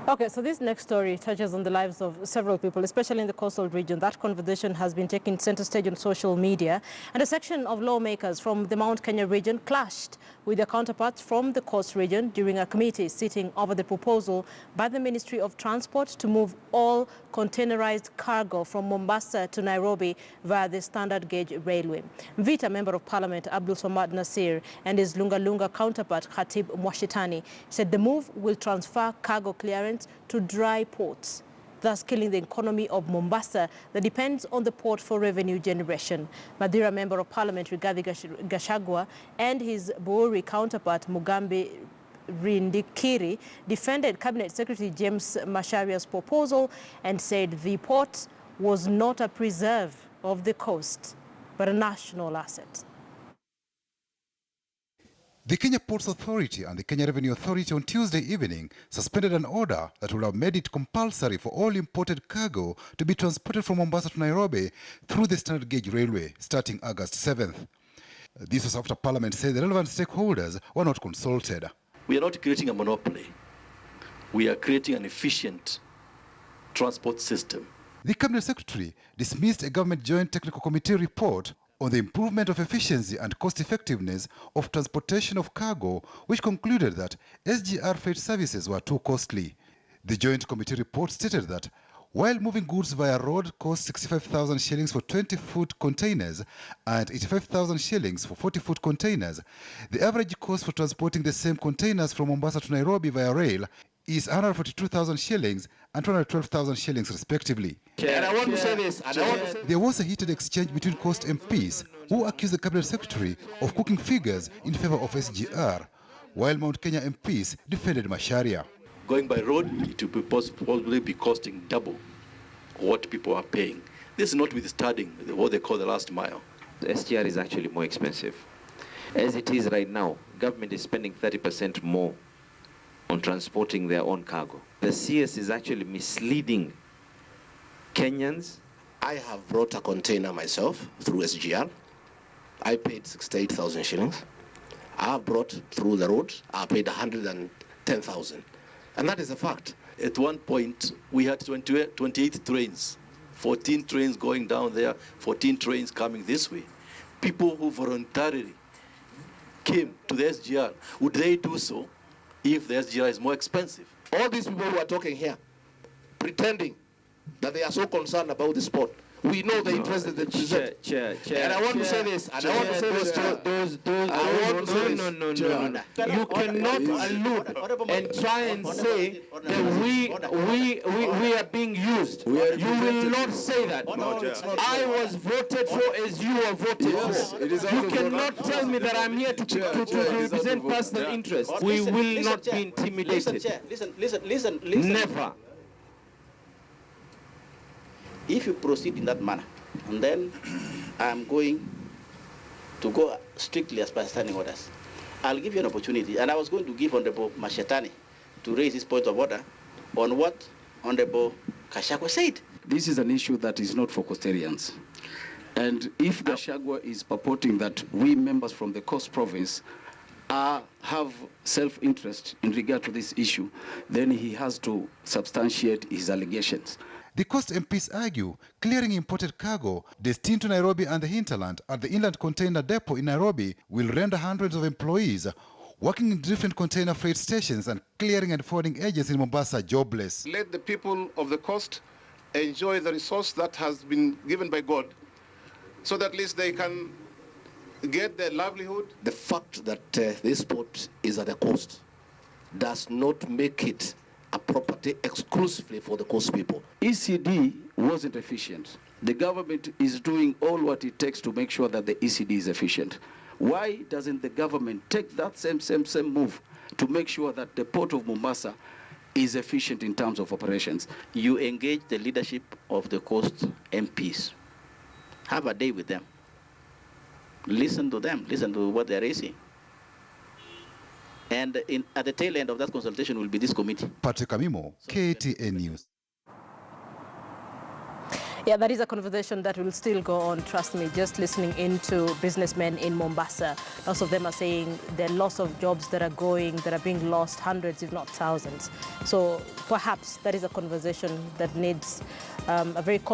Okay, so this next story touches on the lives of several people, especially in the coastal region. That conversation has been taking center stage on social media, and a section of lawmakers from the Mount Kenya region clashed with their counterparts from the coast region during a committee sitting over the proposal by the Ministry of Transport to move all containerized cargo from Mombasa to Nairobi via the standard gauge railway. Mvita Member of Parliament Abdul Samad Nasir and his Lunga Lunga counterpart Khatib Mwashitani said the move will transfer cargo clearance to dry ports, thus killing the economy of Mombasa that depends on the port for revenue generation. Madira Member of Parliament Rigathi Gachagua and his Buri counterpart Mugambi Rindikiri defended Cabinet Secretary James Masharia's proposal and said the port was not a preserve of the coast, but a national asset. The Kenya Ports Authority and the Kenya Revenue Authority on Tuesday evening suspended an order that would have made it compulsory for all imported cargo to be transported from Mombasa to Nairobi through the standard gauge railway starting August 7th. This was after Parliament said the relevant stakeholders were not consulted. We are not creating a monopoly. We are creating an efficient transport system. The Cabinet Secretary dismissed a government joint technical committee report on the improvement of efficiency and cost-effectiveness of transportation of cargo, which concluded that SGR freight services were too costly. The joint committee report stated that while moving goods via road costs 65,000 shillings for 20-foot containers and 85,000 shillings for 40-foot containers, the average cost for transporting the same containers from Mombasa to Nairobi via rail is 142,000 shillings and 212,000 shillings respectively. And I want to say this. There was a heated exchange between Coast MPs who accused the Cabinet Secretary of cooking figures in favor of SGR, while Mount Kenya MPs defended Macharia. Going by road, it will possibly be costing double what people are paying. This is notwithstanding what they call the last mile. The SGR is actually more expensive. As it is right now, government is spending 30% more on transporting their own cargo. The CS is actually misleading Kenyans. I have brought a container myself through SGR. I paid 68,000 shillings. I have brought through the road. I paid 110,000. And that is a fact. At one point, we had 28 trains, 14 trains going down there, 14 trains coming this way. People who voluntarily came to the SGR, would they do so if the SGR is more expensive? All these people who are talking here, pretending that they are so concerned about the sport, we know the interest that they present. And I want to say this. And I want to say this. No. You cannot allude and try and say that we are being used. You will not say that. I was voted for as you were voted for. You cannot tell me that I'm here to represent personal interests. We will not be intimidated. Listen. Never. If you proceed in that manner, and then I'm going to go strictly as per standing orders, I'll give you an opportunity, and I was going to give Honorable Mashetani to raise his point of order on what Honorable Gachagua said. This is an issue that is not for coastarians. And if Gachagua is purporting that we members from the Coast Province have self-interest in regard to this issue, then he has to substantiate his allegations. The Coast MPs argue clearing imported cargo destined to Nairobi and the hinterland at the Inland Container Depot in Nairobi will render hundreds of employees working in different container freight stations and clearing and forwarding agents in Mombasa jobless. Let the people of the coast enjoy the resource that has been given by God, so that at least they can get their livelihood. The fact that this port is at the coast does not make it a property exclusively for the coast people. ECD wasn't efficient. The government is doing all what it takes to make sure that the ECD is efficient. Why doesn't the government take that same move to make sure that the port of Mombasa is efficient in terms of operations? You engage the leadership of the Coast MPs. Have a day with them. Listen to them. Listen to what they're raising. And at the tail end of that consultation will be this committee. Patrick Amimo, KTN News. Yeah, that is a conversation that will still go on, trust me, just listening into businessmen in Mombasa. Lots of them are saying there are lots of jobs that are being lost, hundreds if not thousands. So perhaps that is a conversation that needs a very